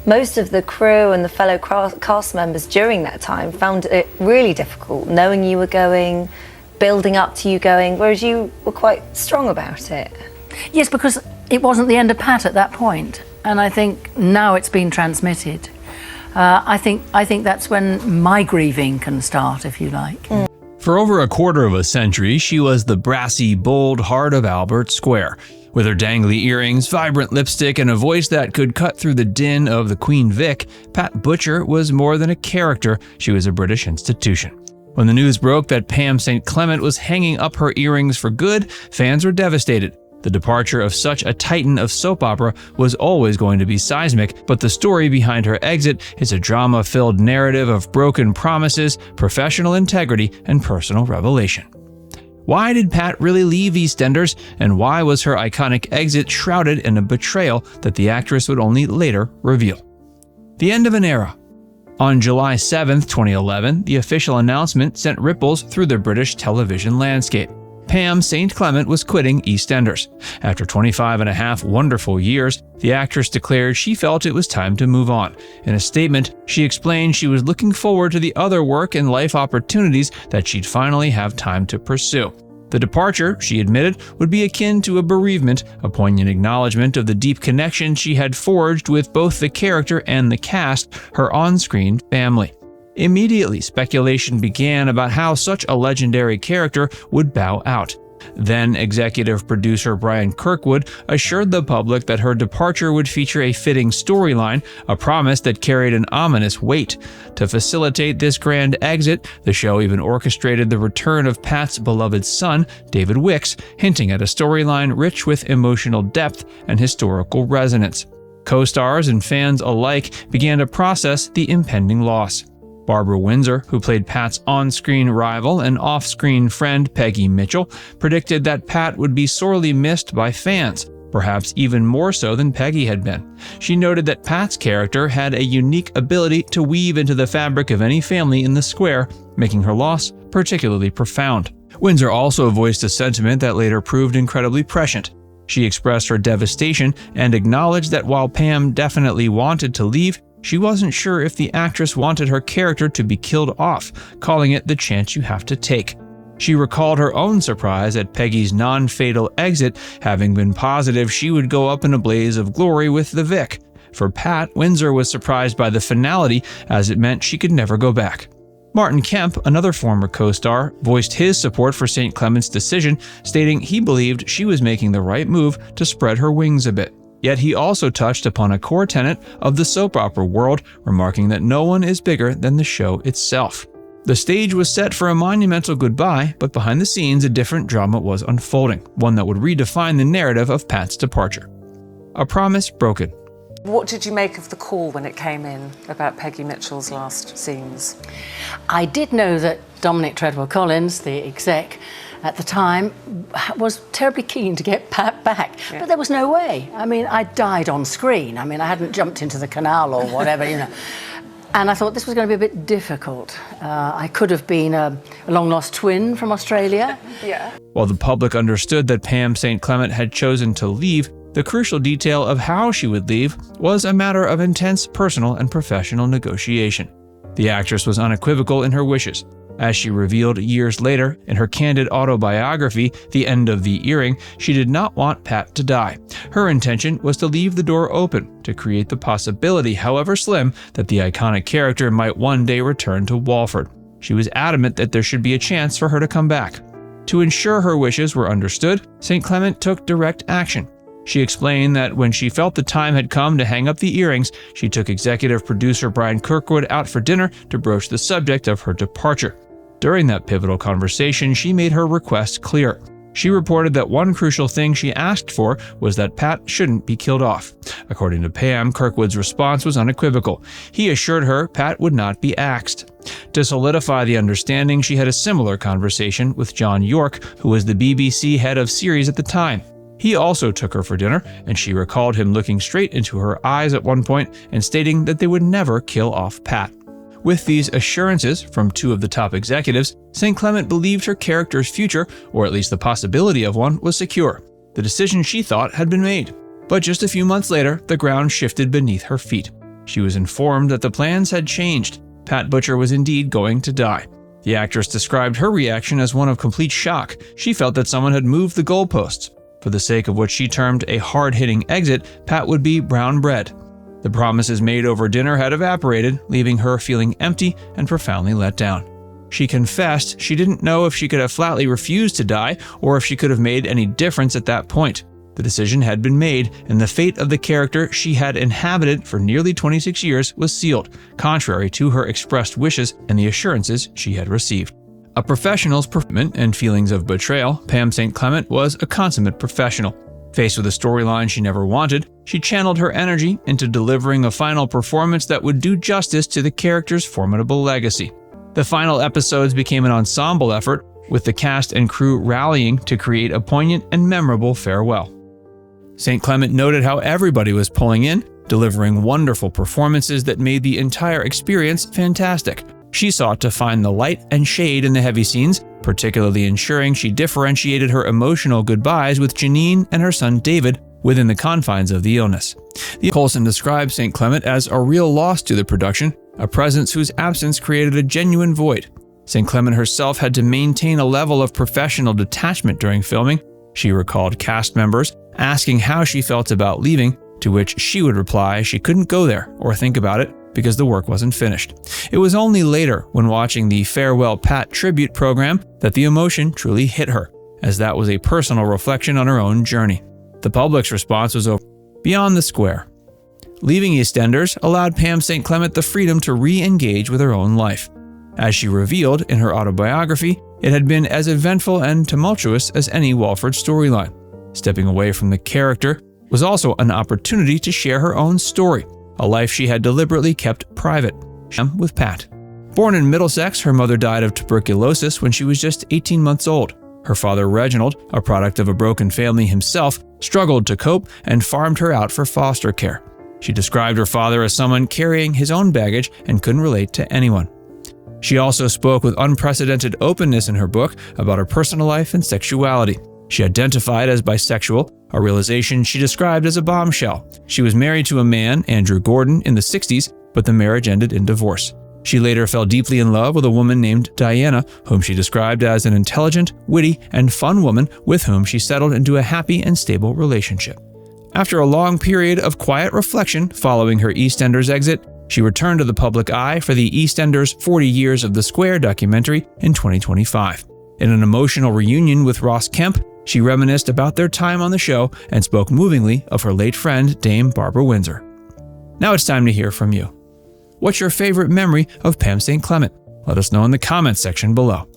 Most of the crew and the fellow cast members during that time found it really difficult, knowing you were going, building up to you going, whereas you were quite strong about it. Yes, because it wasn't the end of Pat at that point, and I think now it's been transmitted. I think that's when my grieving can start, if you like. For over a quarter of a century, she was the brassy, bold heart of Albert Square. With her dangly earrings, vibrant lipstick, and a voice that could cut through the din of the Queen Vic, Pat Butcher was more than a character, she was a British institution. When the news broke that Pam St. Clement was hanging up her earrings for good, fans were devastated. The departure of such a titan of soap opera was always going to be seismic, but the story behind her exit is a drama-filled narrative of broken promises, professional integrity, and personal revelation. Why did Pat really leave Eastenders, and why was her iconic exit shrouded in a betrayal that the actress would only later reveal? The end of an era. On July 7, 2011, the official announcement sent ripples through the British television landscape. Pam St. Clement was quitting Eastenders. After 25 and a half wonderful years, the actress declared she felt it was time to move on. In a statement, she explained she was looking forward to the other work and life opportunities that she'd finally have time to pursue. The departure, she admitted, would be akin to a bereavement, a poignant acknowledgement of the deep connection she had forged with both the character and the cast, her on-screen family. Immediately, speculation began about how such a legendary character would bow out. Then executive producer Brian Kirkwood assured the public that her departure would feature a fitting storyline, a promise that carried an ominous weight. To facilitate this grand exit, the show even orchestrated the return of Pat's beloved son, David Wicks, hinting at a storyline rich with emotional depth and historical resonance. Co-stars and fans alike began to process the impending loss. Barbara Windsor, who played Pat's on-screen rival and off-screen friend Peggy Mitchell, predicted that Pat would be sorely missed by fans, perhaps even more so than Peggy had been. She noted that Pat's character had a unique ability to weave into the fabric of any family in the square, making her loss particularly profound. Windsor also voiced a sentiment that later proved incredibly prescient. She expressed her devastation and acknowledged that while Pam definitely wanted to leave, she wasn't sure if the actress wanted her character to be killed off, calling it the chance you have to take. She recalled her own surprise at Peggy's non-fatal exit, having been positive she would go up in a blaze of glory with the Vic. For Pat, Windsor was surprised by the finality, as it meant she could never go back. Martin Kemp, another former co-star, voiced his support for St. Clement's decision, stating he believed she was making the right move to spread her wings a bit. Yet he also touched upon a core tenet of the soap opera world, remarking that no one is bigger than the show itself. The stage was set for a monumental goodbye, but behind the scenes a different drama was unfolding, one that would redefine the narrative of Pat's departure. A promise broken. What did you make of the call when it came in about Peggy Mitchell's last scenes? I did know that Dominic Treadwell-Collins, the exec, at the time, was terribly keen to get Pat back, but there was no way. I mean, I died on screen. I mean, I hadn't jumped into the canal or whatever, you know. And I thought this was going to be a bit difficult. I could have been a long-lost twin from Australia. While the public understood that Pam St. Clement had chosen to leave, the crucial detail of how she would leave was a matter of intense personal and professional negotiation. The actress was unequivocal in her wishes. As she revealed years later in her candid autobiography, The End of the Earring, she did not want Pat to die. Her intention was to leave the door open, to create the possibility, however slim, that the iconic character might one day return to Walford. She was adamant that there should be a chance for her to come back. To ensure her wishes were understood, St. Clement took direct action. She explained that when she felt the time had come to hang up the earrings, she took executive producer Brian Kirkwood out for dinner to broach the subject of her departure. During that pivotal conversation, she made her request clear. She reported that one crucial thing she asked for was that Pat shouldn't be killed off. According to Pam, Kirkwood's response was unequivocal. He assured her Pat would not be axed. To solidify the understanding, she had a similar conversation with John York, who was the BBC head of series at the time. He also took her for dinner, and she recalled him looking straight into her eyes at one point and stating that they would never kill off Pat. With these assurances from two of the top executives, St. Clement believed her character's future, or at least the possibility of one, was secure. The decision she thought had been made. But just a few months later, the ground shifted beneath her feet. she was informed that the plans had changed. Pat Butcher was indeed going to die. The actress described her reaction as one of complete shock. She felt that someone had moved the goalposts. For the sake of what she termed a hard-hitting exit, Pat would be brown bread. The promises made over dinner had evaporated, leaving her feeling empty and profoundly let down. She confessed she didn't know if she could have flatly refused to die or if she could have made any difference at that point. The decision had been made, and the fate of the character she had inhabited for nearly 26 years was sealed, contrary to her expressed wishes and the assurances she had received. A professional's performance and feelings of betrayal, Pam St. Clement was a consummate professional. Faced with a storyline she never wanted, she channeled her energy into delivering a final performance that would do justice to the character's formidable legacy. The final episodes became an ensemble effort, with the cast and crew rallying to create a poignant and memorable farewell. St. Clement noted how everybody was pulling in, delivering wonderful performances that made the entire experience fantastic. She sought to find the light and shade in the heavy scenes, particularly ensuring she differentiated her emotional goodbyes with Janine and her son David within the confines of the illness. Coulson described St. Clement as a real loss to the production, a presence whose absence created a genuine void. St. Clement herself had to maintain a level of professional detachment during filming. She recalled cast members asking how she felt about leaving, to which she would reply she couldn't go there or think about it because the work wasn't finished. It was only later, when watching the Farewell Pat tribute program, that the emotion truly hit her, as that was a personal reflection on her own journey. The public's response was over. Beyond the square. Leaving Eastenders allowed Pam St. Clement the freedom to re-engage with her own life. As she revealed in her autobiography, it had been as eventful and tumultuous as any Walford storyline. Stepping away from the character was also an opportunity to share her own story, a life she had deliberately kept private. With Pat. Born in Middlesex, her mother died of tuberculosis when she was just 18 months old. Her father, Reginald, a product of a broken family himself, struggled to cope and farmed her out for foster care. She described her father as someone carrying his own baggage and couldn't relate to anyone. She also spoke with unprecedented openness in her book about her personal life and sexuality. She identified as bisexual, a realization she described as a bombshell. She was married to a man, Andrew Gordon, in the 60s, but the marriage ended in divorce. She later fell deeply in love with a woman named Diana, whom she described as an intelligent, witty, and fun woman with whom she settled into a happy and stable relationship. After a long period of quiet reflection following her Eastenders exit, she returned to the public eye for the Eastenders 40 Years of the Square documentary in 2025. In an emotional reunion with Ross Kemp, she reminisced about their time on the show and spoke movingly of her late friend, Dame Barbara Windsor. Now it's time to hear from you. What's your favorite memory of Pam St. Clement? Let us know in the comments section below.